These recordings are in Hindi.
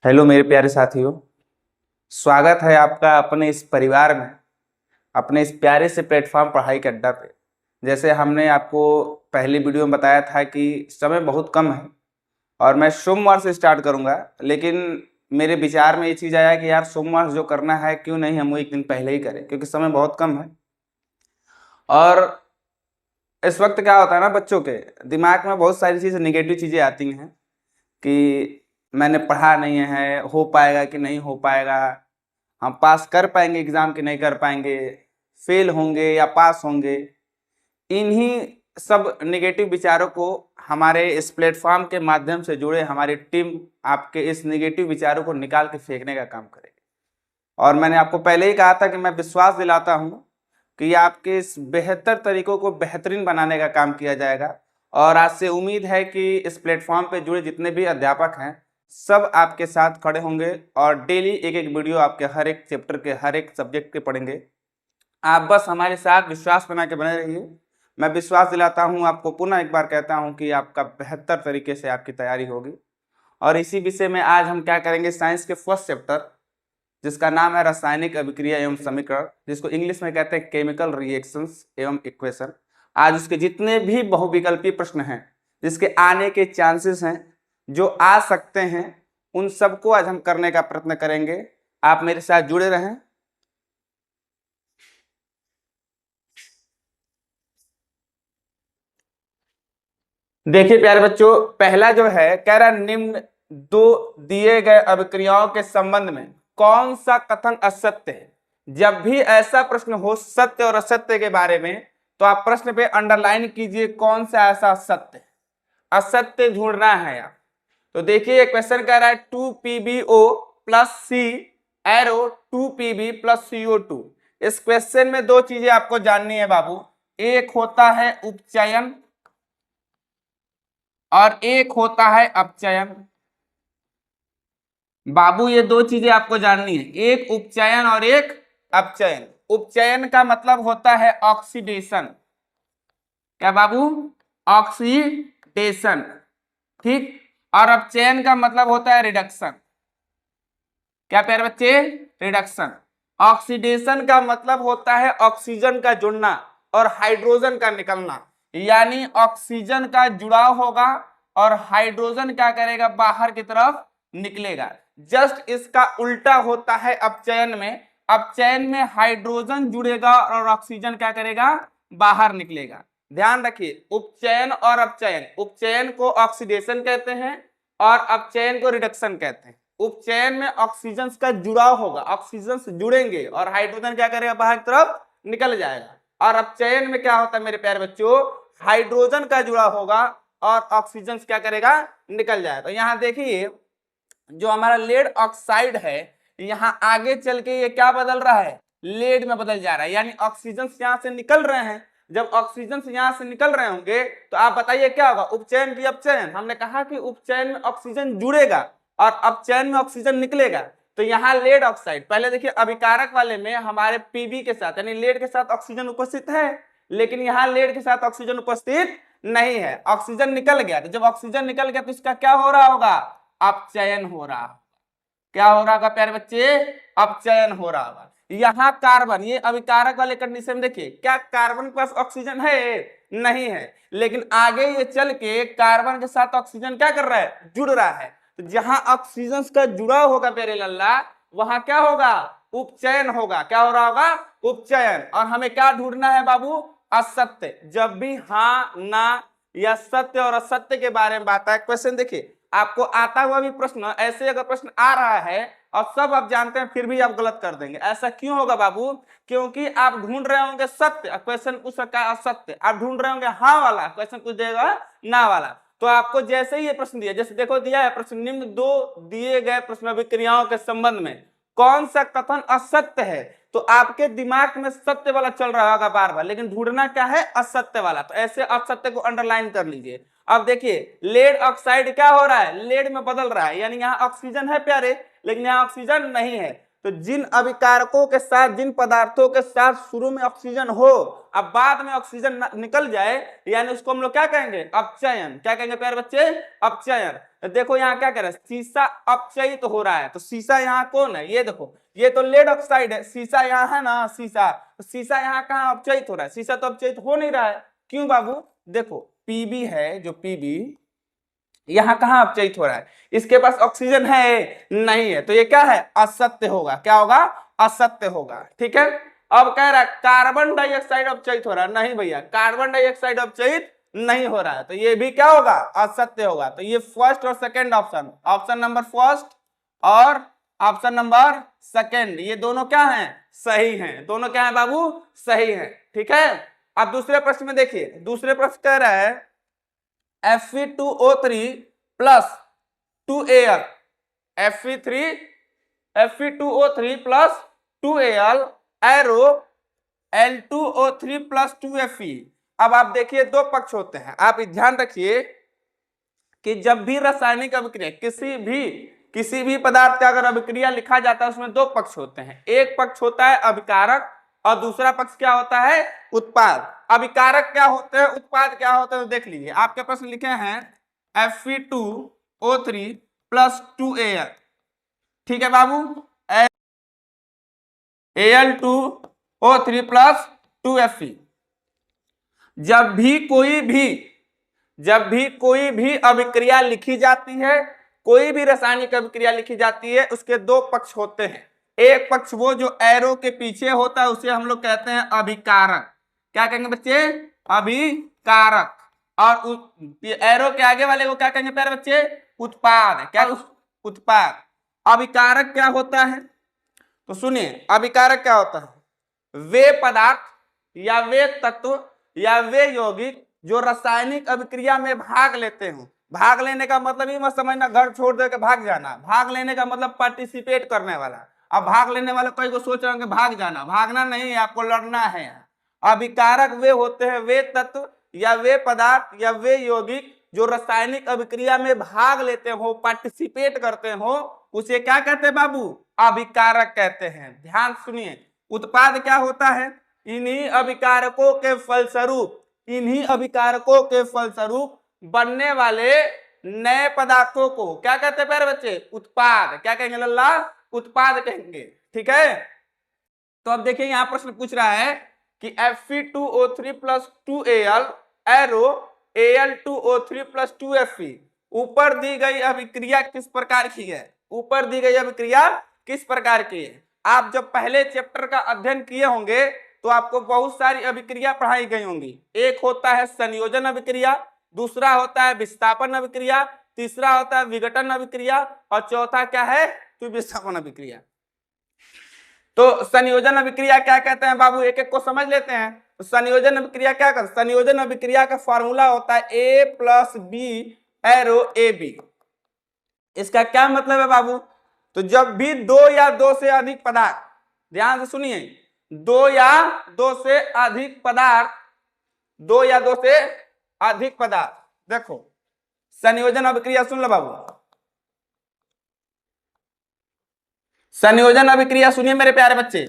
हेलो मेरे प्यारे साथियों, स्वागत है आपका अपने इस परिवार में, अपने इस प्यारे से प्लेटफॉर्म पढ़ाई के अड्डा पे। जैसे हमने आपको पहली वीडियो में बताया था कि समय बहुत कम है और मैं सोमवार से स्टार्ट करूंगा, लेकिन मेरे विचार में ये चीज़ आया कि यार सोमवार से जो करना है क्यों नहीं हम वो एक दिन पहले ही करें, क्योंकि समय बहुत कम है। और इस वक्त क्या होता है ना, बच्चों के दिमाग में बहुत सारी चीज़ें, निगेटिव चीज़ें आती हैं कि मैंने पढ़ा नहीं है, हो पाएगा कि नहीं हो पाएगा, हम पास कर पाएंगे एग्जाम कि नहीं कर पाएंगे, फेल होंगे या पास होंगे। इन्हीं सब नेगेटिव विचारों को हमारे इस प्लेटफॉर्म के माध्यम से जुड़े हमारी टीम आपके इस नेगेटिव विचारों को निकाल के फेंकने का काम करेगी। और मैंने आपको पहले ही कहा था कि मैं विश्वास दिलाता हूं कि आपके इस बेहतर तरीकों को बेहतरीन बनाने का काम किया जाएगा। और आज से उम्मीद है कि इस प्लेटफॉर्म पे जुड़े जितने भी अध्यापक हैं सब आपके साथ खड़े होंगे और डेली एक एक वीडियो आपके हर एक चैप्टर के हर एक सब्जेक्ट के पढ़ेंगे। आप बस हमारे साथ विश्वास बना के बने रहिए। मैं विश्वास दिलाता हूं, आपको पुनः एक बार कहता हूं कि आपका बेहतर तरीके से आपकी तैयारी होगी। और इसी विषय में आज हम क्या करेंगे, साइंस के फर्स्ट चैप्टर जिसका नाम है रासायनिक अभिक्रिया एवं समीकरण, जिसको इंग्लिश में कहते हैं केमिकल रिएक्शंस एवं इक्वेशन। आज उसके जितने भी बहुविकल्पीय प्रश्न हैं, जिसके आने के चांसेस हैं, जो आ सकते हैं, उन सबको आज हम करने का प्रयत्न करेंगे। आप मेरे साथ जुड़े रहें। देखिए प्यारे बच्चों, पहला जो है कह रहा निम्न दो दिए गए अभिक्रियाओं के संबंध में कौन सा कथन असत्य है। जब भी ऐसा प्रश्न हो सत्य और असत्य के बारे में, तो आप प्रश्न पे अंडरलाइन कीजिए कौन सा ऐसा असत्य है। असत्य ढूंढना है आप। तो देखिए क्वेश्चन कह रहा है 2PbO प्लस सी एरो 2Pb प्लस CO2। इस क्वेश्चन में दो चीजें आपको जाननी है बाबू, एक होता है उपचयन और एक होता है अपचयन। बाबू ये दो चीजें आपको जाननी है, एक उपचयन और एक अपचयन। उपचयन का मतलब होता है ऑक्सीडेशन। क्या बाबू? ऑक्सीडेशन, ठीक। और अपचयन का मतलब होता है रिडक्शन। क्या प्यारे बच्चे? रिडक्शन। ऑक्सीडेशन का मतलब होता है ऑक्सीजन का जुड़ना और हाइड्रोजन का निकलना, यानी ऑक्सीजन का जुड़ाव होगा और हाइड्रोजन क्या करेगा, बाहर की तरफ निकलेगा। जस्ट इसका उल्टा होता है अपचयन में। अपचयन में हाइड्रोजन जुड़ेगा और ऑक्सीजन क्या करेगा, बाहर निकलेगा। ध्यान रखिए, उपचयन और अपचयन, उपचयन को ऑक्सीडेशन कहते हैं और अपचयन को रिडक्शन कहते हैं। उपचयन में ऑक्सीजन का जुड़ाव होगा, ऑक्सीजन से जुड़ेंगे और हाइड्रोजन क्या करेगा, बाहर की तरफ निकल जाएगा। और अपचयन में क्या होता है मेरे प्यारे बच्चों, हाइड्रोजन का जुड़ाव होगा और ऑक्सीजन क्या करेगा, निकल जाएगा। तो यहाँ देखिए जो हमारा लेड ऑक्साइड है, यहाँ आगे चल के ये क्या बदल रहा है, लेड में बदल जा रहा है, यानी ऑक्सीजन यहाँ से निकल रहे हैं। जब ऑक्सीजन से यहाँ से निकल रहे होंगे तो आप बताइए क्या होगा, उपचयन की अपचयन। हमने कहा कि उपचयन में ऑक्सीजन जुड़ेगा और अपचयन में ऑक्सीजन निकलेगा। तो यहाँ लेड ऑक्साइड, पहले देखिए अभिकारक वाले में हमारे पीबी के साथ यानी लेड के साथ ऑक्सीजन उपस्थित है, लेकिन यहाँ लेड के साथ ऑक्सीजन उपस्थित नहीं है। ऑक्सीजन निकल गया, तो जब ऑक्सीजन निकल गया तो इसका क्या हो रहा होगा, अपचयन हो रहा होगा। क्या हो रहा होगा प्यारे बच्चे, अपचयन हो रहा होगा। यहाँ कार्बन, ये अभिकारक वाले कंडीशन में देखिए, क्या कार्बन के पास ऑक्सीजन है, नहीं है, लेकिन आगे ये चल के कार्बन के साथ ऑक्सीजन क्या कर रहा है, जुड़ रहा है। तो जहां ऑक्सीजन का जुड़ाव होगा प्यारे लल्ला, वहां क्या होगा, उपचयन होगा। क्या हो रहा होगा, उपचयन। और हमें क्या ढूंढना है बाबू, असत्य। जब भी हाँ ना या सत्य और असत्य के बारे में बात है, क्वेश्चन देखिए आपको आता हुआ भी प्रश्न, ऐसे अगर प्रश्न आ रहा है और सब आप जानते हैं फिर भी आप गलत कर देंगे, ऐसा क्यों होगा बाबू, क्योंकि आप ढूंढ रहे होंगे सत्य, क्वेश्चन पूछ सकता है असत्य। आप ढूंढ रहे होंगे हाँ वाला, क्वेश्चन पूछ देगा ना वाला। तो आपको जैसे ही ये प्रश्न दिया, जैसे देखो दिया है प्रश्न, निम्न दो दिए गए प्रश्न अभिक्रियाओं के संबंध में कौन सा कथन असत्य है, तो आपके दिमाग में सत्य वाला चल रहा होगा बार बार, लेकिन ढूंढना क्या है, असत्य वाला। तो ऐसे असत्य को अंडरलाइन कर लीजिए। अब देखिए लेड ऑक्साइड क्या हो रहा है, लेड में बदल रहा है, यानी यहाँ ऑक्सीजन है प्यारे, लेकिन यहाँ ऑक्सीजन नहीं है। तो जिन अभिकारकों के साथ, जिन पदार्थों के साथ शुरू में ऑक्सीजन हो, अब बाद में ऑक्सीजन निकल जाए, यानी उसको हम लोग क्या कहेंगे, अपचयन। क्या कहेंगे प्यारे बच्चे, अपचयन। देखो यहाँ क्या कर रहा है, शीशा अपचयित हो रहा है, तो शीशा यहाँ कौन है, ये देखो, ये तो लेड ऑक्साइड है, शीशा यहाँ है ना, शीशा, तो शीशा यहाँ कहाँ अपचयित हो रहा है, शीशा तो अपचयित हो नहीं रहा है, क्यों बाबू, देखो पीबी है, जो पीबी यहाँ कहाँ अपचयित हो रहा है, इसके पास ऑक्सीजन है नहीं है, तो ये क्या है, असत्य होगा, क्या होगा, असत्य होगा। ठीक है, अब कह रहा है कार्बन डाइऑक्साइड अपचयित हो रहा है, नहीं भैया कार्बन डाइऑक्साइड अपचयित नहीं हो रहा है, तो ये भी क्या होगा, असत्य होगा। तो ये फर्स्ट और second option, option number first और ऑप्शन नंबर सेकंड, ये दोनों क्या हैं, सही हैं, दोनों क्या है बाबू, सही है। ठीक है, अब दूसरे प्रश्न में देखिए, दूसरे प्रश्न कह रहा है Fe2O3 plus 2Al, Fe2O3 plus 2Al arrow L2O3 plus 2Fe। अब आप देखिए दो पक्ष होते हैं, आप ध्यान रखिए कि जब भी रासायनिक अभिक्रिया किसी भी पदार्थ का अगर अभिक्रिया लिखा जाता है उसमें दो पक्ष होते हैं, एक पक्ष होता है अभिकारक और दूसरा पक्ष क्या होता है, उत्पाद। अभिकारक क्या होते हैं, उत्पाद क्या होते हैं, तो देख लीजिए आपके प्रश्न लिखे हैं Fe2O3 प्लस 2Al, ठीक है बाबू, Al2O3 प्लस 2Fe। जब भी कोई भी अभिक्रिया लिखी जाती है, कोई भी रासायनिक अभिक्रिया लिखी जाती है, उसके दो पक्ष होते हैं, एक पक्ष वो जो एरो के पीछे होता है उसे हम लोग कहते हैं अभिकारक, क्या कहेंगे बच्चे, अभिकारक, और एरो के आगे वाले को क्या कहेंगे प्यारे बच्चे, उत्पाद, क्या उत्पाद। अभिकारक क्या होता है, तो सुनिए अभिकारक क्या होता है, वे पदार्थ या वे तत्व या वे यौगिक जो रासायनिक अभिक्रिया में भाग लेते हो, भाग लेने का मतलब ही मत समझना घर छोड़ दे के भाग जाना, भाग लेने का मतलब पार्टिसिपेट करने वाला। अब भाग लेने वाले कोई को सोच रहे हो कि भाग जाना, भागना नहीं, आपको लड़ना है। अभिकारक वे होते हैं वे तत्व या वे पदार्थ या वे यौगिक जो रासायनिक अभिक्रिया में भाग लेते हो, पार्टिसिपेट करते हो, उसे क्या कहते हैं बाबू, अभिकारक कहते हैं। ध्यान सुनिए, उत्पाद क्या होता है, इन्हीं अभिकारकों के फलस्वरूप बनने वाले नए पदार्थों को क्या कहते हैं प्यारे बच्चे, उत्पाद, क्या कहेंगे लल्ला, उत्पाद कहेंगे। ठीक है, तो अब देखिए यहां प्रश्न पूछ रहा है कि Fe2O3 plus 2Al arrow Al2O3 plus 2Fe, ऊपर दी गई अभिक्रिया किस प्रकार की है, ऊपर दी गई अभिक्रिया किस प्रकार की है। आप जब पहले चैप्टर का अध्ययन किए होंगे तो आपको बहुत सारी अभिक्रिया पढ़ाई गई होंगी, एक होता है संयोजन अभिक्रिया, दूसरा होता है विस्थापन अभिक्रिया, तीसरा होता है विघटन अभिक्रिया और चौथा क्या है, तो विस्थापन अभिक्रिया। तो संयोजन अभिक्रिया क्या कहते हैं बाबू, एक एक को समझ लेते हैं। तो संयोजन अभिक्रिया क्या करते, संयोजन अभिक्रिया का फॉर्मूला होता है A plus B arrow AB। इसका क्या मतलब है बाबू, तो जब भी दो या दो से अधिक पदार्थ, ध्यान से सुनिए, दो या दो से अधिक पदार्थ, देखो संयोजन अभिक्रिया सुन लो बाबू, संयोजन अभिक्रिया सुनिए मेरे प्यारे बच्चे,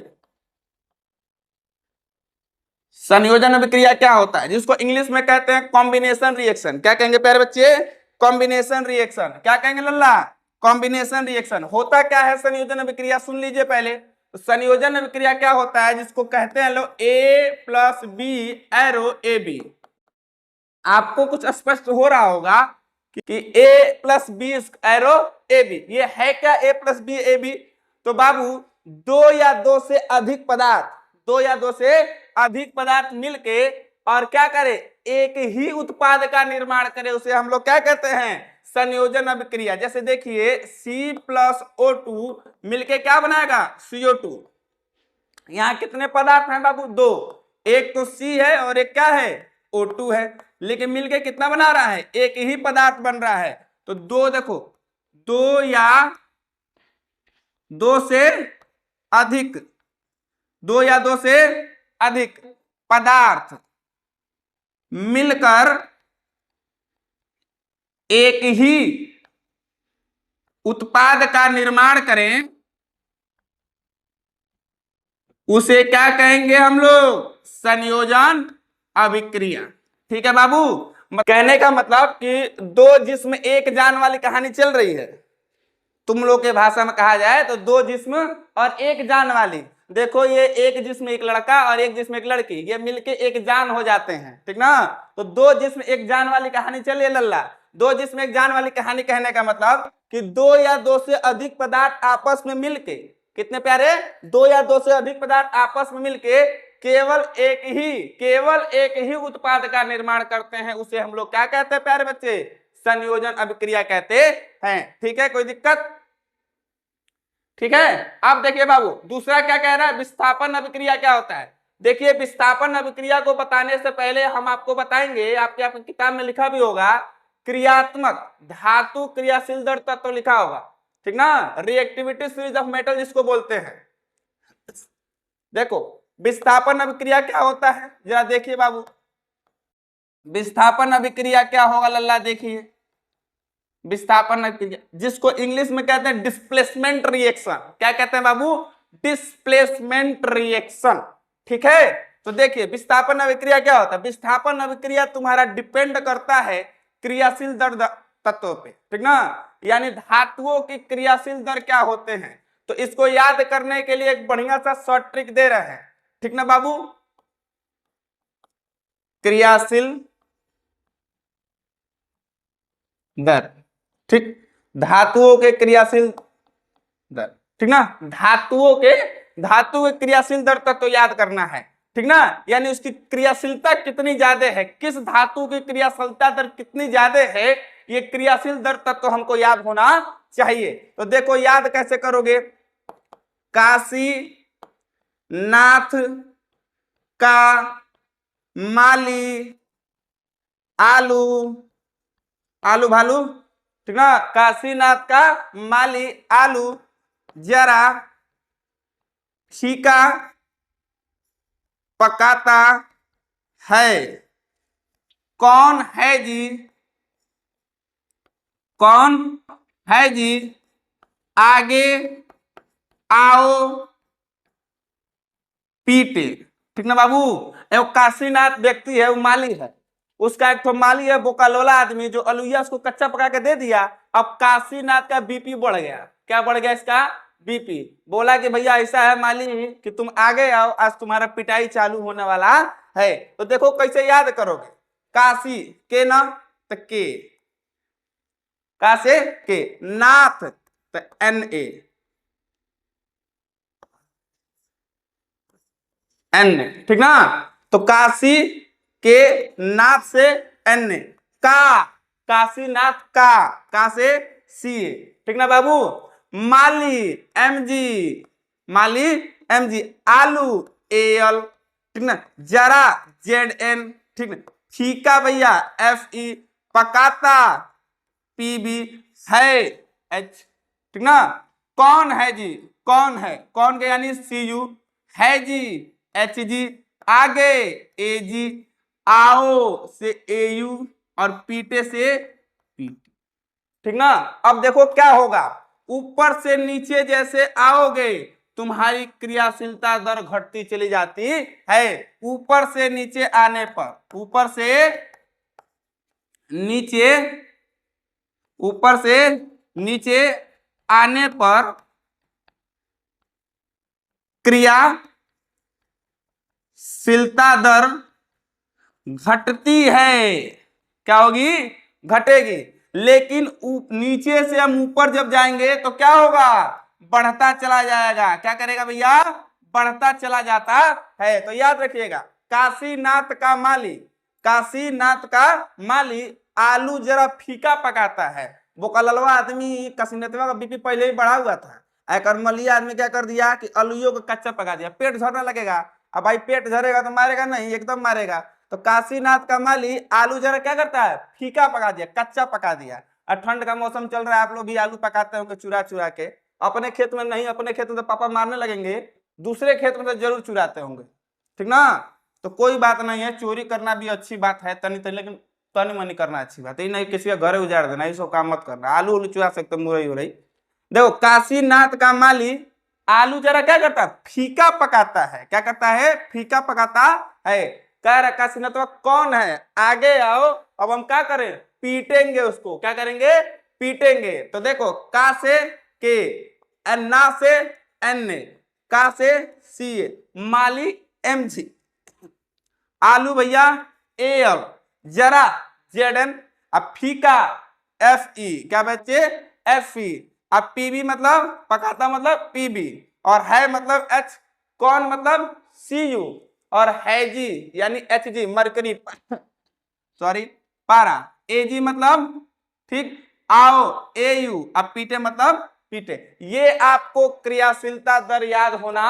संयोजन अभिक्रिया क्या होता है, जिसको इंग्लिश में कहते हैं कॉम्बिनेशन रिएक्शन। क्या कहेंगे प्यारे बच्चे, कॉम्बिनेशन रिएक्शन। क्या कहेंगे लल्ला, कॉम्बिनेशन रिएक्शन। होता क्या है संयोजन अभिक्रिया, सुन लीजिए पहले। तो संयोजन अभिक्रिया क्या होता है, जिसको कहते हैं लोग A plus B arrow AB। आपको कुछ स्पष्ट हो रहा होगा कि A plus B arrow AB, ये है क्या A प्लस बी AB। तो बाबू दो या दो से अधिक पदार्थ मिलके और क्या करे, एक ही उत्पाद का निर्माण करे, उसे हम लोग क्या कहते हैं, संयोजन अभिक्रिया। जैसे देखिए C प्लस O2 मिलके क्या बनाएगा, CO2। यहाँ कितने पदार्थ हैं बाबू, दो, एक तो C है और एक क्या है, O2 है, लेकिन मिलके कितना बना रहा है, एक ही पदार्थ बन रहा है। तो दो, देखो दो या दो से अधिक पदार्थ मिलकर एक ही उत्पाद का निर्माण करें, उसे क्या कहेंगे हम लोग, संयोजन अभिक्रिया। ठीक है बाबू, कहने का मतलब कि दो जिस्म एक जान वाली कहानी चल रही है। तुम लोग के भाषा में कहा जाए तो दो जिस्म और एक जान वाली। देखो ये एक जिस्म एक लड़का और एक जिस्म एक लड़की, ये मिलके एक जान हो जाते हैं, ठीक ना। तो दो जिस्म एक जान वाली कहानी चलिए लल्ला। दो जिस्म एक जान वाली कहानी कहने का मतलब कि दो या दो से अधिक पदार्थ आपस में मिलके, कितने प्यारे, दो या दो से अधिक पदार्थ आपस में मिलके केवल एक ही उत्पाद का निर्माण करते हैं, उसे हम लोग क्या कहते हैं प्यारे बच्चे, संयोजन अभिक्रिया कहते हैं। ठीक है, कोई दिक्कत, ठीक है। अब देखिए बाबू दूसरा क्या कह रहा है, विस्थापन अभिक्रिया क्या होता है। देखिए विस्थापन अभिक्रिया को बताने से पहले हम आपको बताएंगे, आपके किताब में लिखा भी होगा क्रियात्मक धातु क्रियाशील दर तत्व लिखा होगा, ठीक ना, रिएक्टिविटी सीरीज ऑफ मेटल जिसको बोलते हैं। देखो विस्थापन अभिक्रिया क्या होता है जरा देखिए बाबू, विस्थापन अभिक्रिया क्या होगा लल्ला, देखिए विस्थापन अभिक्रिया जिसको इंग्लिश में कहते हैं डिस्प्लेसमेंट रिएक्शन। क्या कहते हैं बाबू, डिस्प्लेसमेंट रिएक्शन, ठीक है। तो देखिए विस्थापन अभिक्रिया क्या होता है, विस्थापन अभिक्रिया तुम्हारा डिपेंड करता है क्रियाशील दर तत्वों पे, ठीक ना, यानी धातुओं की क्रियाशील दर क्या होते हैं। तो इसको याद करने के लिए एक बढ़िया सा शॉर्ट ट्रिक दे रहे हैं, ठीक ना बाबू, क्रियाशील दर, ठीक, धातुओं के क्रियाशील दर, ठीक ना, धातु के क्रियाशील दर तक तो याद करना है, ठीक ना, यानी उसकी क्रियाशीलता कितनी ज्यादा है, किस धातु की क्रियाशीलता दर कितनी ज्यादा है, ये क्रियाशील दर तक तो हमको याद होना चाहिए। तो देखो याद कैसे करोगे, काशी नाथ का माली आलू आलू भालू, ठीक ना, काशीनाथ का माली आलू जरा फीका पकाता है। कौन है जी, कौन है जी, आगे आओ पीटे, ठीक ना बाबू। एक काशीनाथ व्यक्ति है, वो माली है, उसका एक तो माली है बोकालोला आदमी जो अलुइया उसको कच्चा पका के दे दिया। अब काशीनाथ का बीपी बढ़ गया, क्या बढ़ गया इसका, बीपी। बोला कि भैया ऐसा है माली कि तुम आगे आओ, आज तुम्हारा पिटाई चालू होने वाला है। तो देखो कैसे याद करोगे, काशी के ना तो के, का से के, नाथ तो NA N, ठीक ना, तो काशी के नाथ से N, का काशीनाथ का से C, ठीक ना बाबू। माली माली MG, आलू AL, ठीक ना, जरा ZN, ठीक ना, फीका भैया FE, पकाता PB, है H, ठीक ना। कौन है जी, कौन है, कौन के यानी CU, है जी HG, आगे AG, आओ से AU और पीटे से PT, ठीक ना। अब देखो क्या होगा, ऊपर से नीचे जैसे आओगे तुम्हारी क्रियाशीलता दर घटती चली जाती है। ऊपर से नीचे आने पर, ऊपर से नीचे, ऊपर से नीचे आने पर क्रियाशीलता दर घटती है, क्या होगी, घटेगी। लेकिन नीचे से हम ऊपर जब जाएंगे तो क्या होगा, बढ़ता चला जाएगा। क्या करेगा भैया, बढ़ता चला जाता है। तो याद रखिएगा, काशीनाथ का माली, काशीनाथ का माली आलू जरा फीका पकाता है। बोकाललवा आदमी काशीनाथवा का बीपी पहले ही बढ़ा हुआ था, एक मलिया आदमी क्या कर दिया कि आलूओं को कच्चा पका दिया, पेट झड़ने लगेगा। अब भाई पेट झड़ेगा तो मारेगा नहीं, एकदम मारेगा। तो काशीनाथ का माली आलू जरा क्या करता है, फीका पका दिया, कच्चा पका दिया। और ठंड का मौसम चल रहा है, आप लोग भी आलू पकाते होंगे चुरा चुरा के। अपने खेत में नहीं, अपने खेत में तो पापा मारने लगेंगे, दूसरे खेत में तो जरूर चुराते होंगे, ठीक ना। तो कोई बात नहीं है, चोरी करना भी अच्छी बात है तनी तनी, लेकिन तनी मनी करना अच्छी बात है, नहीं किसी का घर उजाड़ देना, ये सब काम मत करना। आलू उलू चुरा सकते, मुरई उरई। देखो काशीनाथ का माली आलू जरा क्या करता है, फीका पकाता है। क्या करता है, फीका पकाता है। कह रहा काशीनाथ कौन है, आगे आओ अब हम क्या करें, पीटेंगे उसको, क्या करेंगे, पीटेंगे। तो देखो का से के, ना से एन, का से सी, माली एम जी, आलू भैया ए एल, जरा जेड एन, अब फीका एफ ई, क्या बच्चे, एफ ई, अब पीबी मतलब पकाता मतलब पीबी, और है मतलब एच, कौन मतलब सी यू, और है जी यानी एच जी मरकरी सॉरी पारा, ए जी मतलब ठीक आओ ए यू, अब पीटे मतलब पीटे। ये आपको क्रियाशीलता दर याद होना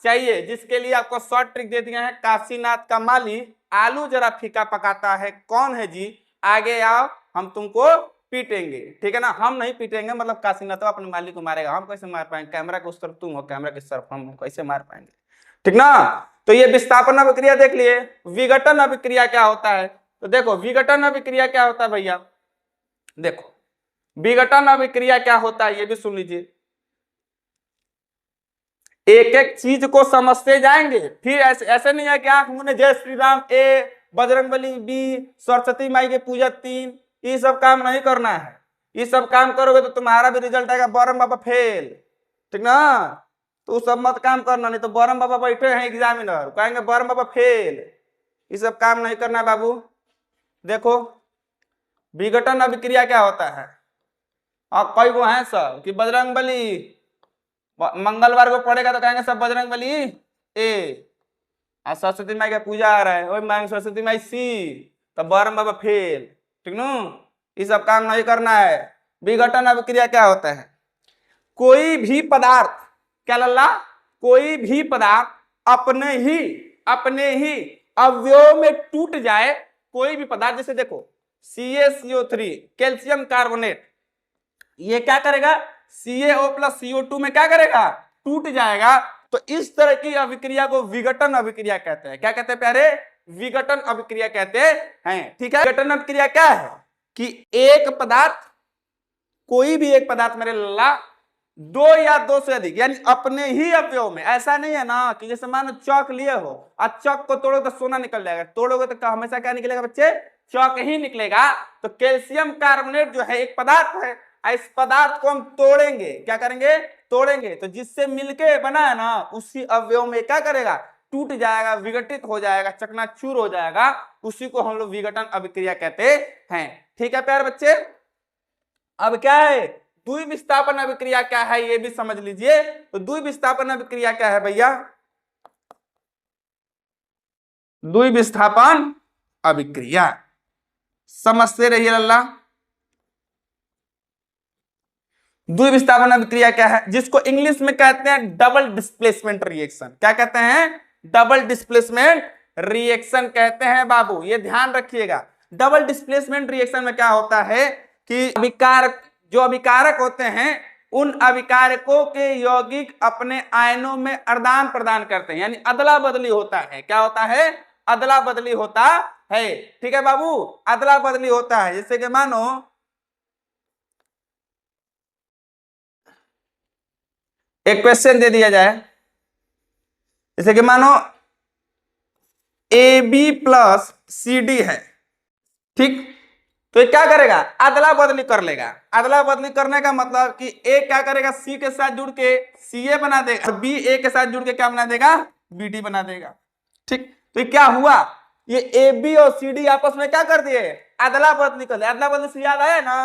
चाहिए, जिसके लिए आपको शॉर्ट ट्रिक दे दिया है। काशीनाथ का माली आलू जरा फीका पकाता है, कौन है जी, आगे आओ हम तुमको पीटेंगे, ठीक है ना। हम नहीं पीटेंगे मतलब काशीनाथ अपने माली को मारेगा, हम कैसे मार पाएंगे, कैमरा के उस तरफ तुम हो, कैमरा के तरफ हम हो, कैसे मार पाएंगे, ठीक ना। तो ये विस्थापन अभिक्रिया देख लिए। विघटन अभिक्रिया क्या होता है, तो देखो विघटन अभिक्रिया क्या होता है भैया, देखो विघटन अभिक्रिया क्या होता है ये भी सुन लीजिए। एक एक चीज को समझते जाएंगे, फिर ऐसे नहीं है कि आंख मुने जय श्री राम ए, बजरंगबली बी, सरस्वती माई के पूजा 3, ये सब काम नहीं करना है। ये सब काम करोगे तो तुम्हारा भी रिजल्ट आएगा बरम बाबा फेल, ठीक ना। तो सब मत काम करना, नहीं तो बरम बाबा बैठे हैं एग्जामिनर कहेंगे बरम बाबा फेल, ये सब काम नहीं करना है बाबू। देखो विघटन अभिक्रिया क्या होता है, अब कई वो हैं सब कि बजरंगबली, मंगलवार को पढ़ेगा तो कहेंगे सब बजरंगबली ए, आज सरस्वती माई का पूजा आ रहा है वही मांग सरस्वती माई सी, तो बरम बाबा फेल, ठीक नु। ये सब काम नहीं करना है। विघटन अभिक्रिया क्या होता है, कोई भी पदार्थ, क्या लल्ला, कोई भी पदार्थ अपने ही अवयव में टूट जाए, कोई भी पदार्थ, जैसे देखो CaCO3 कैल्शियम कार्बोनेट, ये क्या करेगा CaO प्लस CO2 में क्या करेगा, टूट जाएगा। तो इस तरह की अभिक्रिया को विघटन अभिक्रिया कहते हैं। क्या कहते हैं प्यारे, विघटन अभिक्रिया कहते हैं, ठीक है। विघटन अभिक्रिया क्या है कि एक पदार्थ, कोई भी एक पदार्थ मेरे लल्ला, दो या दो से अधिक यानी अपने ही अवयव में, ऐसा नहीं है ना कि जैसे मानो चौक लिए हो और चौक को तोड़ोगे तो सोना निकल जाएगा, तोड़ोगे तो हमेशा क्या निकलेगा बच्चे, चौक ही निकलेगा। तो कैल्शियम कार्बोनेट जो है एक पदार्थ है, इस पदार्थ को हम तोड़ेंगे, क्या करेंगे, तोड़ेंगे, तो जिससे मिलके बना है ना उसी अवयव में क्या करेगा, टूट जाएगा, विघटित हो जाएगा, चकनाचूर हो जाएगा, उसी को हम लोग विघटन अभिक्रिया कहते हैं, ठीक है प्यारे बच्चे। अब क्या है द्विविस्थापन अभिक्रिया क्या है ये भी समझ लीजिए। तो द्विविस्थापन अभिक्रिया क्या है भैया, द्विविस्थापन अभिक्रिया समझते रहिए लल्ला। द्विविस्थापन अभिक्रिया क्या है, जिसको इंग्लिश में कहते हैं डबल डिस्प्लेसमेंट रिएक्शन, क्या कहते हैं, डबल डिस्प्लेसमेंट रिएक्शन कहते हैं बाबू, ये ध्यान रखिएगा। डबल डिस्प्लेसमेंट रिएक्शन में क्या होता है कि अभिकारक, जो अभिकारक होते हैं उन अभिकारकों के यौगिक अपने आयनों में आदान प्रदान करते हैं, यानी अदला बदली होता है, क्या होता है, अदला बदली होता है, ठीक है बाबू, अदला बदली होता है। जैसे कि मानो एक क्वेश्चन दे दिया जाए, जैसे कि मानो AB प्लस CD है, ठीक, तो ये क्या करेगा, अदला बदली कर लेगा। अदला बदली करने का मतलब कि A क्या करेगा, C के साथ जुड़ के CA बना देगा, B A के साथ जुड़ के क्या बना देगा, BD बना देगा, ठीक। तो ये क्या हुआ, ये AB और CD आपस में क्या कर दिए, अदला बदली कर दिया। अदला बदली से याद आया ना,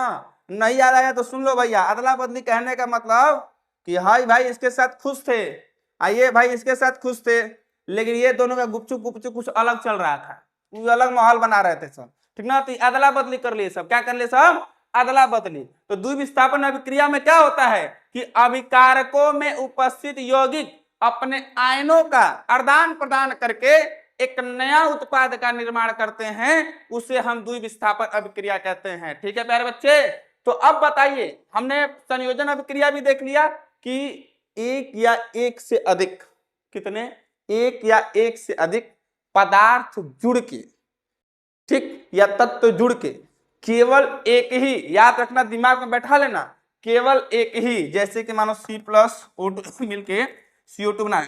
नहीं याद आया तो सुन लो भैया। अदला बदली कहने का मतलब कि हाई भाई इसके साथ खुश थे, आइए भाई इसके साथ खुश थे, लेकिन ये दोनों का गुपचुप गुपचुप कुछ अलग चल रहा था, कुछ अलग माहौल बना रहे थे सब, ठीक ना। तो अदला बदली कर लिए सब, क्या कर लिए सब, अदला बदली। तो द्विविस्थापन अभिक्रिया में क्या होता है कि अभिकारकों में उपस्थित यौगिक अपने आयनों का आदान प्रदान करके एक नया उत्पाद का निर्माण करते हैं, उसे हम द्विविस्थापन अभिक्रिया कहते हैं, ठीक है प्यारे बच्चे। तो अब बताइए, हमने संयोजन अभिक्रिया भी देख लिया कि एक या एक से अधिक, कितने, एक या एक से अधिक पदार्थ जुड़ के, ठीक, या तत्व जुड़ के केवल एक ही, याद रखना दिमाग में बैठा लेना, केवल एक ही, जैसे कि मानो C प्लस O2 मिलके CO2 बनाए,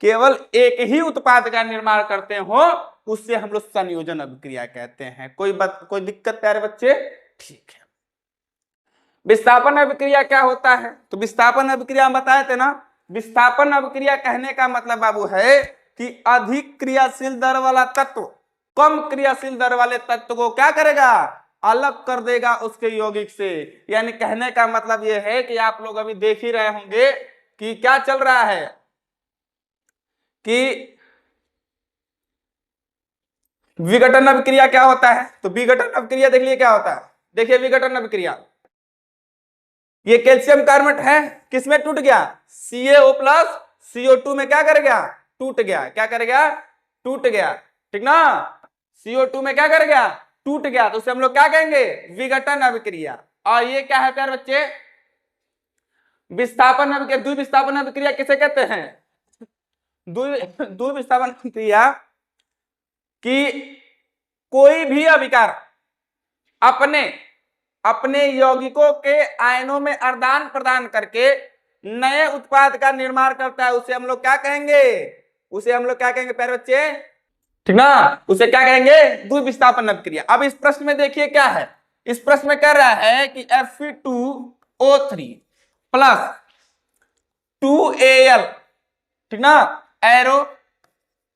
केवल एक ही उत्पाद का निर्माण करते हो उससे हम लोग संयोजन अभिक्रिया कहते हैं। कोई दिक्कत प्यारे बच्चे? ठीक है। विस्थापन अभिक्रिया क्या होता है? तो विस्थापन अभिक्रिया हम बताए थे ना, विस्थापन अभिक्रिया कहने का मतलब बाबू है कि अधिक क्रियाशील दर वाला तत्व कम क्रियाशील दर वाले तत्व को क्या करेगा? अलग कर देगा उसके यौगिक से। यानी कहने का मतलब यह है कि आप लोग अभी देख ही रहे होंगे कि क्या चल रहा है कि विघटन अभिक्रिया क्या होता है। तो विघटन अभिक्रिया देख लिए क्या होता है। देखिए विघटन अभिक्रिया, ये कैल्शियम कार्बोनेट है, किसमें टूट गया? CaO प्लस CO2 में क्या कर गया? टूट गया। क्या कर गया? टूट गया। ठीक ना? CO2 में क्या कर गया? टूट गया। तो उसे हम लोग क्या कहेंगे? विघटन अभिक्रिया। और ये क्या है प्यारे बच्चे? विस्थापन अभिक्रिया। द्विविस्थापन अभिक्रिया किसे कहते हैं? द्विविस्थापन अभिक्रिया कि कोई भी अभिकार अपने यौगिकों के आयनों में आदान प्रदान करके नए उत्पाद का निर्माण करता है, उसे हम लोग क्या कहेंगे? उसे हम लोग क्या कहेंगे प्यारे बच्चे? ठीक ना? उसे क्या कहेंगे? द्विविस्थापन अभिक्रिया। अब इस प्रश्न में देखिए क्या है। इस प्रश्न में कह रहा है कि Fe2O3 प्लस 2Al, ठीक ना, एरो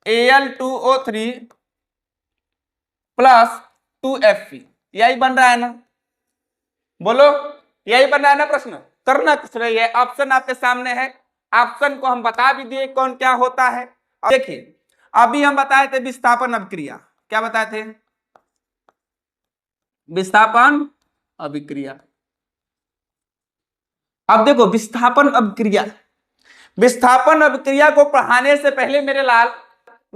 Al2O3 प्लस 2Fe, यही बन रहा है ना? बोलो, यही बन रहा है ना? प्रश्न करना कुछ नहीं है, ऑप्शन आपके सामने है। ऑप्शन को हम बता भी दिए कौन क्या होता है। देखिए अभी हम बताए थे विस्थापन अभिक्रिया। क्या बताए थे? विस्थापन अभिक्रिया। अब देखो विस्थापन अभिक्रिया, विस्थापन अभिक्रिया को पढ़ाने से पहले मेरे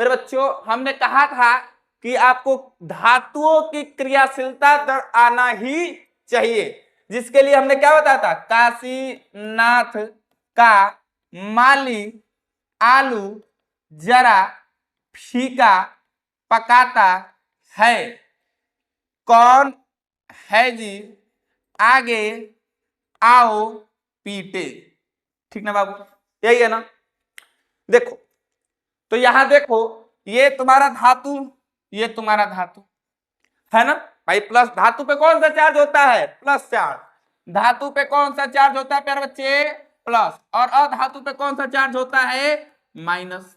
बच्चों हमने कहा था कि आपको धातुओं की क्रियाशीलता दर आना ही चाहिए, जिसके लिए हमने क्या बताया था? काशीनाथ का माली आलू जरा फीका पकाता है, कौन है जी आगे आओ पीटे। ठीक ना बाबू? यही है ना? देखो तो यहां देखो, ये तुम्हारा धातु, ये तुम्हारा धातु है ना भाई। प्लस धातु पे कौन सा चार्ज होता है? Plus charge. धातु पे कौन सा चार्ज होता है प्यारे बच्चे? प्लस। और अधातु पे कौन सा चार्ज होता है? माइनस।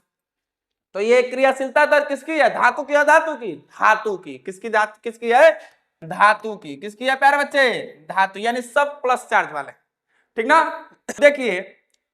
तो ये क्रियाशीलता दर किसकी है? धातु की, अधातु की? धातु की। किसकी? किसकी है? धातु की। किसकी है प्यारे बच्चे? धातु, यानी सब प्लस चार्ज वाले। ठीक ना? देखिए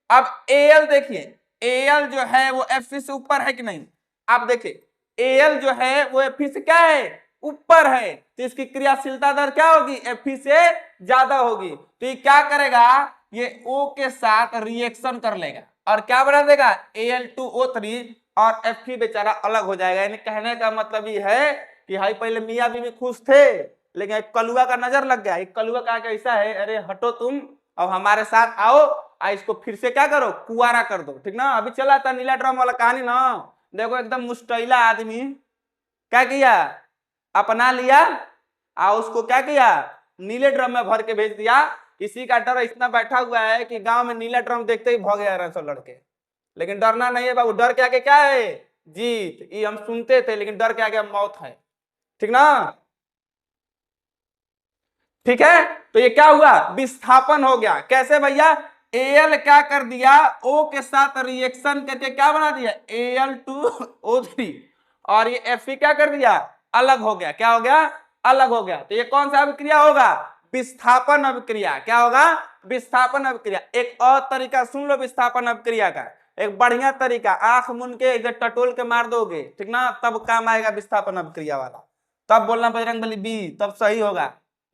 अब Al, देखिए Al जो है वो Fe से ऊपर है कि नहीं? आप देखिए Al जो है वो Fe से क्या है? ऊपर है, तो इसकी क्रियाशीलता दर क्या होगी? Fe से ज्यादा होगी। तो ये क्या करेगा? ये O के साथ रिएक्शन कर लेगा और क्या बना देगा? Al2O3, और Fe बेचारा अलग हो जाएगा। यानी कहने का मतलब ये है कि भाई पहले मियां बीवी खुश थे, लेकिन एक कलुआ का नजर लग गया। एक कलुआ का कैसा है? अरे हटो तुम, अब हमारे साथ आओ, इसको फिर से क्या करो? कुआरा कर दो। ठीक ना? अभी चला था नीला ड्रम वाला कहानी ना। देखो एकदम मुस्टैला आदमी क्या किया? अपना लिया और उसको क्या किया? नीले ड्रम में भर के भेज दिया। इसी का डर इतना बैठा हुआ है कि गांव में नीला ड्रम देखते ही भाग जा रहे हैं सब लड़के। लेकिन डरना नहीं है बाबू, डर के आगे क्या है? जीत। ये हम सुनते थे, लेकिन डर के आगे मौत है। ठीक ना? ठीक है, तो ये क्या हुआ? विस्थापन हो गया। कैसे भैया? Al क्या कर दिया? O के साथ रिएक्शन करके क्या बना दिया? Al2O3, और ये Fe क्या कर दिया? अलग हो गया। क्या हो गया? अलग हो गया। तो ये कौन सा अभिक्रिया होगा? विस्थापन अभिक्रिया। क्या होगा? विस्थापन अभिक्रिया। एक और तरीका सुन लो विस्थापन अभिक्रिया का, एक बढ़िया तरीका, आंख मुन के इधर टटोल के मार दोगे, ठीक ना, तब काम आएगा विस्थापन अभिक्रिया वाला। तब बोलना बजरंगबली बी, तब सही होगा।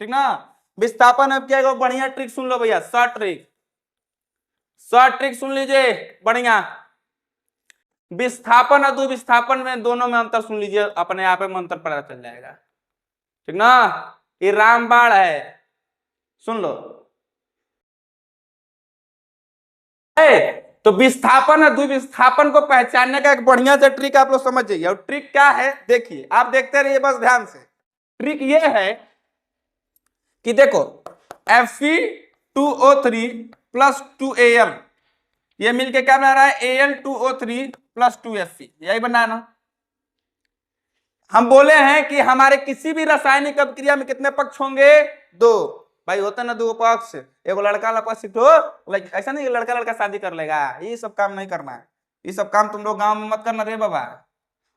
ठीक ना? विस्थापन अभिक्रिया को बढ़िया ट्रिक सुन लो भैया, शॉर्ट ट्रिक सुन लीजिए बढ़िया। विस्थापन और द्विविस्थापन में दोनों में अंतर सुन लीजिए, अपने आप में अंतर पता चल जाएगा। ठीक ना? ये रामबाण है, सुन लो। तो विस्थापन और द्विविस्थापन को पहचानने का एक बढ़िया सा ट्रिक आप लोग समझ जाइए। और ट्रिक क्या है देखिए, आप देखते रहिए बस ध्यान से। ट्रिक ये है कि देखो Fe2O3 प्लस 2Al, ये मिलके क्या बना रहा है? Al2O3 प्लस 2Fe, यही बना ना। हम बोले हैं कि हमारे किसी भी रासायनिक अभिक्रिया में कितने पक्ष होंगे? दो। भाई होता ना दो पक्ष, एगो लड़का लपसित हो, ऐसा नहीं लड़का लड़का शादी कर लेगा, ये सब काम नहीं करना है। ये सब काम तुम लोग गांव में मत करना रे बाबा।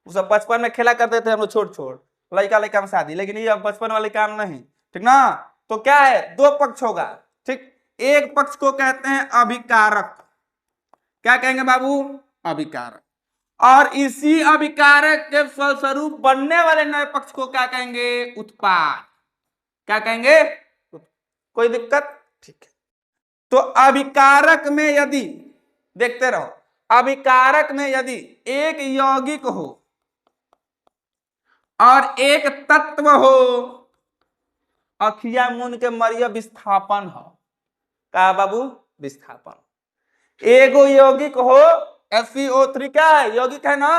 वो सब बचपन में खेला करते थे हम लोग छोट छोट, लड़का लड़का में शादी, लेकिन ये अब बचपन वाले काम नहीं, ठीक ना। तो क्या है, दो पक्ष होगा, ठीक। एक पक्ष को कहते हैं अभिकारक, क्या कहेंगे बाबू? अभिकारक। और इसी अभिकारक के फलस्वरूप बनने वाले नए पक्ष को क्या कहेंगे? उत्पाद। क्या कहेंगे? कोई दिक्कत? ठीक है। तो अभिकारक में यदि, देखते रहो, अभिकारक में यदि एक यौगिक हो और एक तत्व हो, अखिया मुन के मरिया विस्थापन हो, का बाबू? विस्थापन। एगो यौगिक हो, FeO3 क्या है? यौगिक है ना,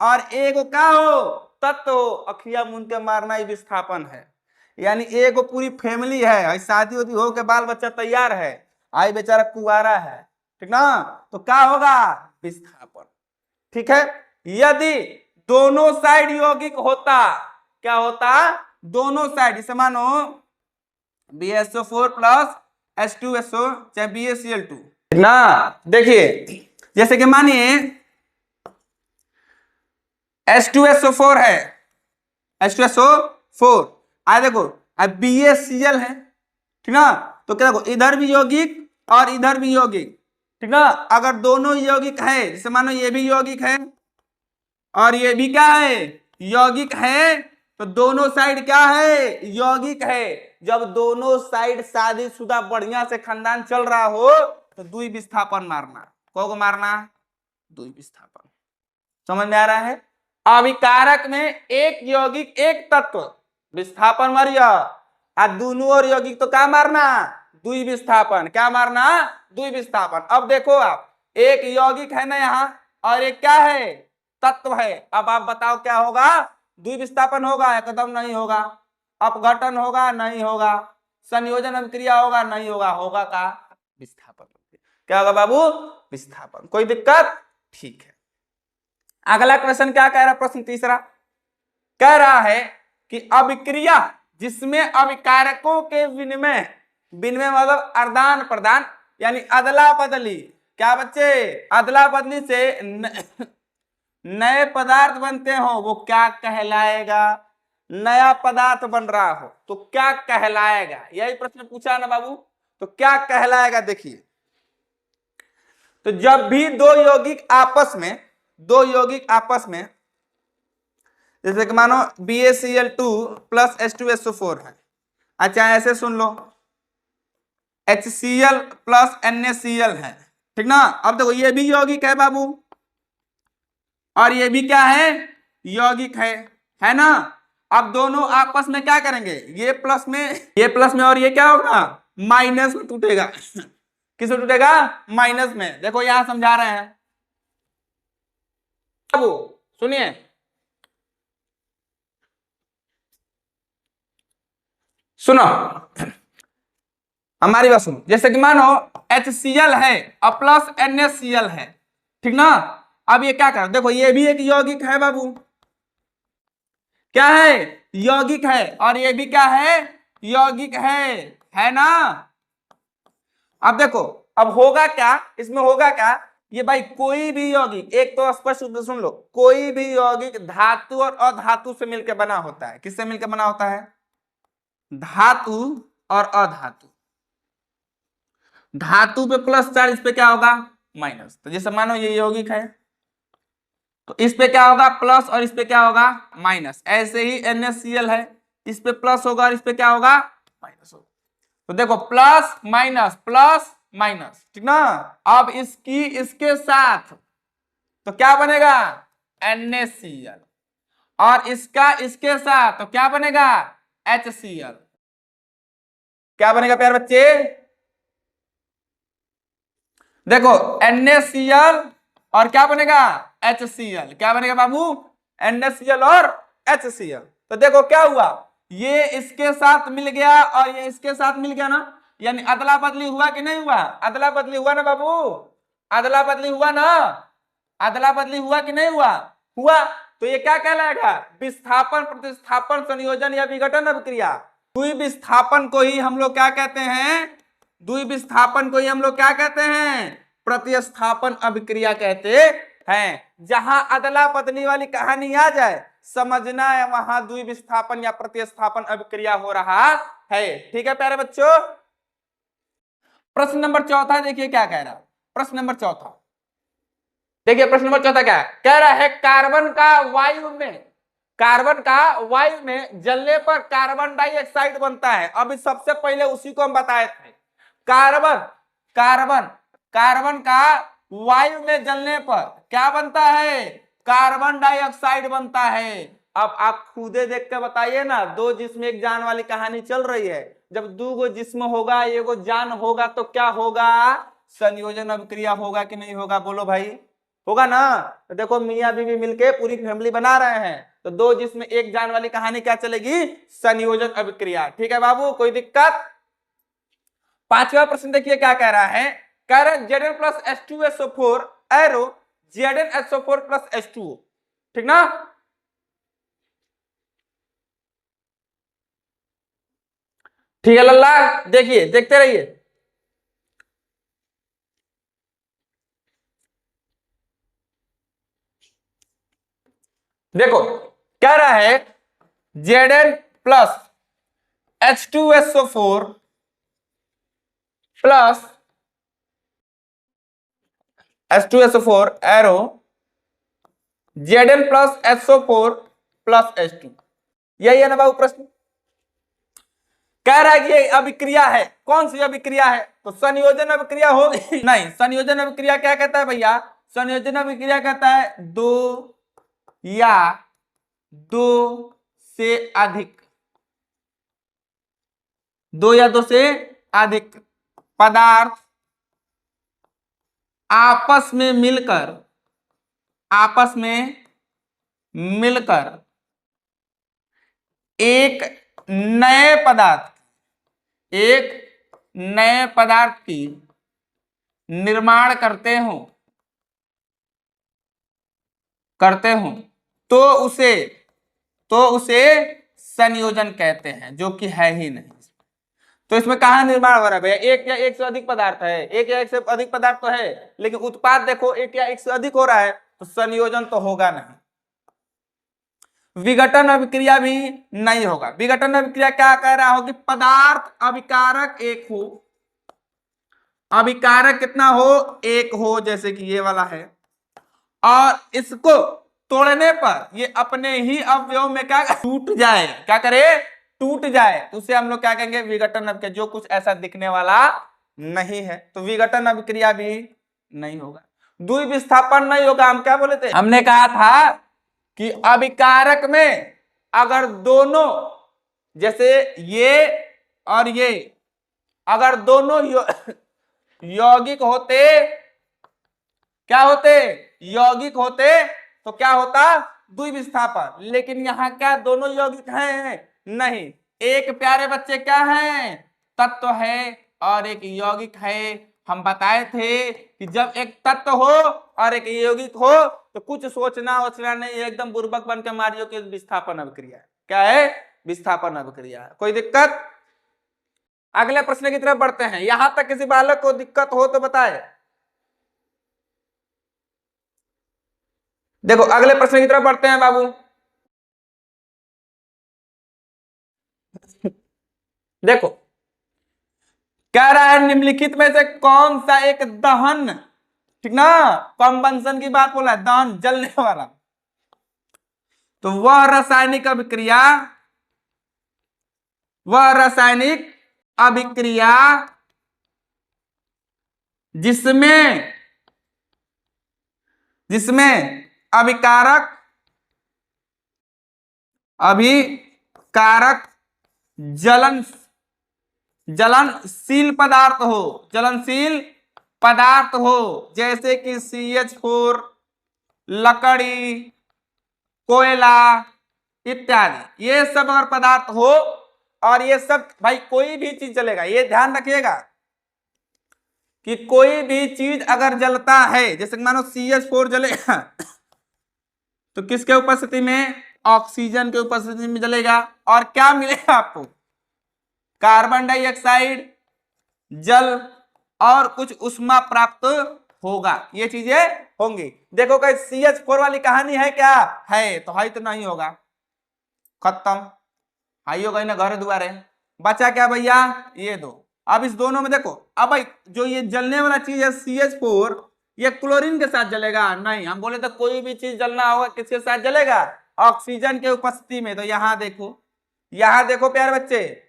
और एगो क्या हो? तत्व हो, अखिया मुन के मारना ही विस्थापन है। यानी एगो पूरी फैमिली है, शादी उदी हो के बाल बच्चा तैयार है, आई बेचारा कुंवारा है, ठीक ना, तो क्या होगा? विस्थापन। ठीक है। यदि दोनों साइड यौगिक होता, क्या होता? दोनों साइड, इसे मानो BSO4 प्लस H2SO चाहे BaCl2, ठीक ना। देखिए जैसे कि मानिए H2SO4 है, H2SO4, आ देखो अब BaCl है, ठीक ना। तो क्या देखो, इधर भी यौगिक और इधर भी यौगिक, ठीक ना। अगर दोनों यौगिक है, जैसे मानो ये भी यौगिक है और ये भी क्या है? यौगिक है, तो दोनों साइड क्या है? यौगिक है। जब दोनों साइड शादीशुदा बढ़िया से खानदान चल रहा हो तो द्वि विस्थापन मारना। को मारना? द्वि विस्थापन। समझ में आ रहा है? अभिकारक में एक यौगिक एक तत्व, विस्थापन मारिया, और दोनों और यौगिक तो क्या मारना? द्वि विस्थापन। क्या मारना? द्वि विस्थापन। अब देखो आप, एक यौगिक है ना यहाँ, और एक क्या है? तत्व है। अब आप बताओ क्या होगा? द्वि विस्थापन होगा? एकदम नहीं होगा। अपघटन होगा? नहीं होगा। संयोजन अभिक्रिया होगा? नहीं होगा। होगा का? विस्थापन। क्या होगा बाबू? विस्थापन। कोई दिक्कत? ठीक है। अगला क्वेश्चन क्या कह रहा? प्रश्न तीसरा कह रहा है कि अभिक्रिया जिसमें अभिकारकों के विनिमय, विनिमय मतलब आदान प्रदान, यानी अदला बदली, क्या बच्चे? अदला बदली से नए पदार्थ बनते हो, वो क्या कहलाएगा? नया पदार्थ बन रहा हो तो क्या कहलाएगा? यही प्रश्न पूछा ना बाबू, तो क्या कहलाएगा? देखिए, तो जब भी दो यौगिक आपस में, जैसे कि मानो BaCl2 प्लस H2SO4 है, अच्छा ऐसे सुन लो, HCl प्लस NaCl है, ठीक ना। अब देखो ये भी यौगिक है बाबू, और ये भी क्या है? यौगिक है ना। अब दोनों आपस में क्या करेंगे? ये प्लस में और ये क्या होगा? माइनस में टूटेगा। किस में टूटेगा? माइनस में। देखो यहां समझा रहे हैं बाबू, सुनिए, सुनो हमारी बात सुनो। जैसे कि मानो HCl है और प्लस NaCl है, ठीक ना। अब ये क्या कर, देखो ये भी एक यौगिक है बाबू, क्या है? यौगिक है, और ये भी क्या है? यौगिक है ना। अब देखो, अब होगा क्या इसमें? होगा क्या? ये भाई कोई भी यौगिक, एक तो स्पष्ट रूप से सुन लो, कोई भी यौगिक धातु और अधातु से मिलकर बना होता है। किससे मिलकर बना होता है? धातु और अधातु। धातु पे प्लस चार्ज, इस पे क्या होगा? माइनस। तो जैसे मानो ये यौगिक है, तो इस पे क्या होगा? प्लस, और इस पे क्या होगा? माइनस। ऐसे ही NaCl है, इस पे प्लस होगा और इस पे क्या होगा? माइनस होगा। तो देखो प्लस माइनस, ठीक ना। अब इसके साथ तो क्या बनेगा? NaCl, और इसके साथ तो क्या बनेगा? HCl। क्या बनेगा प्यारे बच्चे? देखो NaCl और क्या बनेगा? HCl। क्या बनेगा बाबू? NaCl और HCl। तो देखो क्या हुआ, ये इसके साथ मिल गया और ये इसके साथ मिल गया ना, यानी अदला बदली हुआ कि नहीं हुआ? अदला बदली हुआ ना बाबू, अदला बदली हुआ ना, अदला बदली हुआ कि नहीं हुआ? हुआ। तो ये क्या कहलाएगा? विस्थापन, प्रतिस्थापन, संयोजन या विघटन अभिक्रिया। द्विविस्थापन को ही हम लोग क्या कहते हैं? द्विविस्थापन को ही हम लोग क्या कहते हैं? प्रतिस्थापन अभिक्रिया कहते हैं। जहां अदला बदली वाली कहानी आ जाए, समझना है वहां द्विविस्थापन या प्रतिस्थापन अभिक्रिया हो रहा है। ठीक है प्यारे बच्चों। प्रश्न नंबर चौथा देखिए क्या कह रहा है। प्रश्न नंबर चौथा देखिए, प्रश्न नंबर चौथा क्या है? कह रहा है कार्बन का वायु में जलने पर कार्बन डाइऑक्साइड बनता है। अभी सबसे पहले उसी को हम बताए थे। कार्बन का वायु में जलने पर क्या बनता है? कार्बन डाइऑक्साइड बनता है। अब आप खुदे देख के बताइए ना, दो जिस्म एक जान वाली कहानी चल रही है। जब दो गो जिस्म होगा, एगो जान होगा, तो क्या होगा? संयोजन अभिक्रिया होगा कि नहीं होगा? बोलो भाई, होगा ना। तो देखो मियां बीवी मिलके पूरी फैमिली बना रहे हैं, तो दो जिसमें एक जान वाली कहानी क्या चलेगी? संयोजन अभिक्रिया। ठीक है बाबू, कोई दिक्कत? पांचवा प्रश्न देखिए क्या कह रहा है। कह रहा है Zn plus H2SO4 arrow ZnSO4 plus H2O। ठीक ना? ठीक है लल्ला, देखिए, देखते रहिए। देखो कह रहा है Zn plus H2SO4 plus H2SO4 arrow Zn plus SO4 plus H2। यही है ना बाबू प्रश्न? कह रहा है कि ये अभिक्रिया है। कौन सी अभिक्रिया है? तो संयोजन अभिक्रिया होगी। नहीं, संयोजन अभिक्रिया क्या कहता है भैया? संयोजन अभिक्रिया कहता है दो या दो से अधिक, दो या दो से अधिक पदार्थ आपस में मिलकर एक नए पदार्थ की निर्माण करते हो तो उसे संयोजन कहते हैं, जो कि है ही नहीं। तो इसमें कहां निर्माण हो रहा है भैया? एक या एक से अधिक पदार्थ है, एक या एक से अधिक पदार्थ तो है, लेकिन उत्पाद देखो एक या एक से अधिक हो रहा है, तो संयोजन तो होगा नहीं। विघटन अभिक्रिया भी नहीं होगा। विघटन अभिक्रिया क्या कह रहा हो कि पदार्थ अभिकारक एक हो, अभिकारक कितना हो? एक हो, जैसे कि ये वाला है, और इसको तोड़ने पर ये अपने ही अवयव में क्या टूट जाए, क्या करे? टूट जाए। तो उसे हम लोग क्या कहेंगे? विघटन अभिक्रिया, जो कुछ ऐसा दिखने वाला नहीं है। तो विघटन अभिक्रिया भी नहीं होगा। द्विविस्थापन नहीं होगा। हम क्या बोले थे? हमने कहा था कि अभिकारक में अगर दोनों, जैसे ये और ये, अगर दोनों यौगिक होते, क्या होते? यौगिक होते, तो क्या होता? द्विविस्थापन। लेकिन यहाँ क्या दोनों यौगिक हैं? नहीं। एक प्यारे बच्चे क्या है? तत्व है और एक यौगिक है। हम बताए थे कि जब एक तत्व हो और एक यौगिक हो तो कुछ सोचना नहीं, एकदम बुर्बक बन के मारियो कि विस्थापन अभिक्रिया है। क्या है? विस्थापन अभिक्रिया है। कोई दिक्कत? अगले प्रश्न की तरफ बढ़ते हैं। यहां तक किसी बालक को दिक्कत हो तो बताए। देखो अगले प्रश्न की तरफ बढ़ते हैं बाबू। देखो कह रहा है निम्नलिखित में से कौन सा एक दहन, ठीक ना, कंबंशन की बात बोला है, दहन, जलने वाला, तो वह रासायनिक अभिक्रिया जिसमें अभिकारक जलनशील पदार्थ हो, जैसे कि CH4, लकड़ी, कोयला इत्यादि। ये सब अगर पदार्थ हो, और ये सब भाई कोई भी चीज जलेगा, ये ध्यान रखिएगा कि कोई भी चीज अगर जलता है, जैसे मानो CH4 जलेगा तो किसके उपस्थिति में? ऑक्सीजन के उपस्थिति में जलेगा। और क्या मिलेगा आपको? कार्बन डाइऑक्साइड, जल और कुछ ऊष्मा प्राप्त होगा, ये चीजें होंगी। देखो कहीं CH4 वाली कहानी है क्या? है तो हाई तो नहीं होगा, खत्म, हाई होगा ना घर द्वारे। बचा क्या भैया? ये दो। अब इस दोनों में देखो, अब भाई जो ये जलने वाला चीज है CH4, ये क्लोरीन के साथ जलेगा? नहीं, हम बोले तो कोई भी चीज जलना होगा किसके साथ जलेगा? ऑक्सीजन के उपस्थिति में। तो यहां देखो प्यारे बच्चे,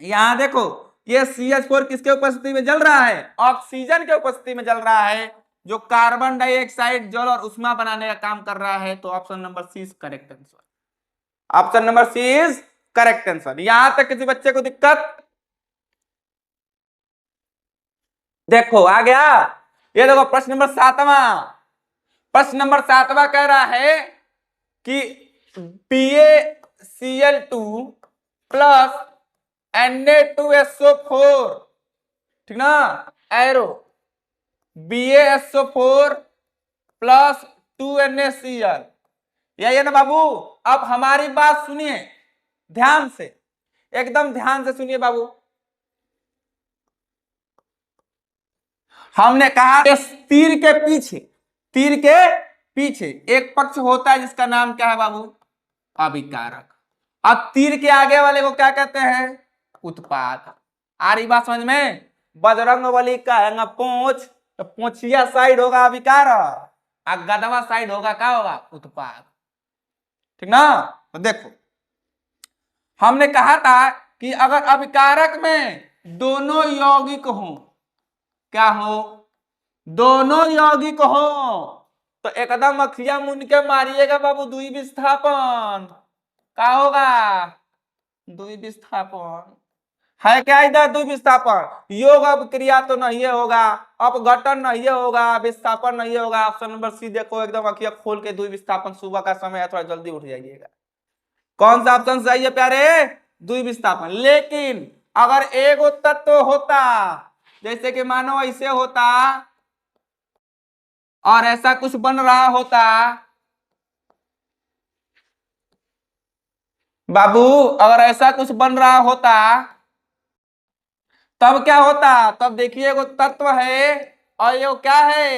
यहां देखो, ये CH4 किसके उपस्थिति में जल रहा है? ऑक्सीजन के उपस्थिति में जल रहा है, जो कार्बन डाइऑक्साइड, जल और ऊष्मा बनाने का काम कर रहा है। तो option number C is correct answer. Option number C is correct answer. यहां तक किसी बच्चे को दिक्कत? देखो आ गया। ये देखो प्रश्न नंबर 7वां। प्रश्न नंबर 7वां कह रहा है कि BaCl2 प्लस Na2SO4, ठीक ना, एरो BaSO4 प्लस 2NaCl, यही है ना बाबू? अब हमारी बात सुनिए ध्यान से, एकदम ध्यान से सुनिए बाबू। हमने कहा तीर के पीछे एक पक्ष होता है जिसका नाम क्या है बाबू? अभिकारक। अब तीर के आगे वाले को क्या कहते हैं? उत्पाद। आ रही बात समझ में? बजरंगबली का पोंछ, तो पोंछिया साइड होगा अभिकारक, और गदवा साइड होगा क्या होगा? उत्पाद, ठीक ना। तो देखो हमने कहा था कि अगर अभिकारक में दोनों यौगिक हो, क्या हो? दोनों यौगिक हो, तो एकदम अखिया मुन के मारिएगा बाबू, द्वि विस्थापन। क्या होगा? द्वि विस्थापन है क्या? इधर द्वि विस्थापन, योग अभिक्रिया तो नहीं होगा, अपघटन नहीं होगा, विस्थापन नहीं होगा। ऑप्शन नंबर सी देखो, एकदम अखिया खोल के द्वि विस्थापन। सुबह का समय है, थोड़ा जल्दी उठ जाइएगा। कौन सा ऑप्शन सही है प्यारे? द्वि विस्थापन। लेकिन अगर एक तत्व होता, जैसे कि मानो ऐसे होता और ऐसा कुछ बन रहा होता बाबू, अगर ऐसा कुछ बन रहा होता तब क्या होता? तब देखिए वो तत्व है और ये क्या है?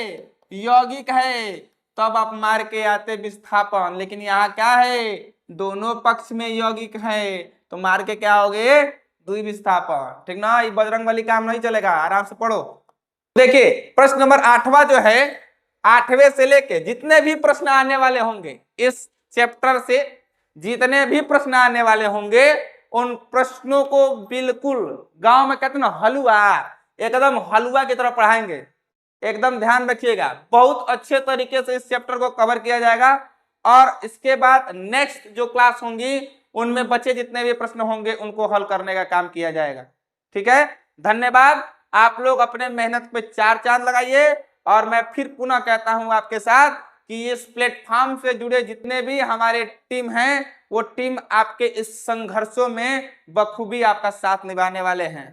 यौगिक है, तब आप मार के आते विस्थापन। लेकिन यहाँ क्या है? दोनों पक्ष में यौगिक है, तो मार के क्या होगे? द्वि विस्थापन, ठीक ना। ये बजरंग वाली काम नहीं चलेगा, आराम से पढ़ो। देखिए प्रश्न नंबर 8वां जो है, 8वें से लेके जितने भी प्रश्न आने वाले होंगे इस चैप्टर से, जितने भी प्रश्न आने वाले होंगे, उन प्रश्नों को बिल्कुल गांव में कहते ना हलवा, एकदम हलवा की तरह पढ़ाएंगे। एकदम ध्यान रखिएगा, बहुत अच्छे तरीके से इस चैप्टर को कवर किया जाएगा। और इसके बाद नेक्स्ट जो क्लास होंगी उनमें बचे जितने भी प्रश्न होंगे उनको हल करने का काम किया जाएगा। ठीक है, धन्यवाद। आप लोग अपने मेहनत पे 4 चांद लगाइए। और मैं फिर पुनः कहता हूं आपके साथ कि इस प्लेटफॉर्म से जुड़े जितने भी हमारे टीम हैं, वो टीम आपके इस संघर्षों में बखूबी आपका साथ निभाने वाले हैं।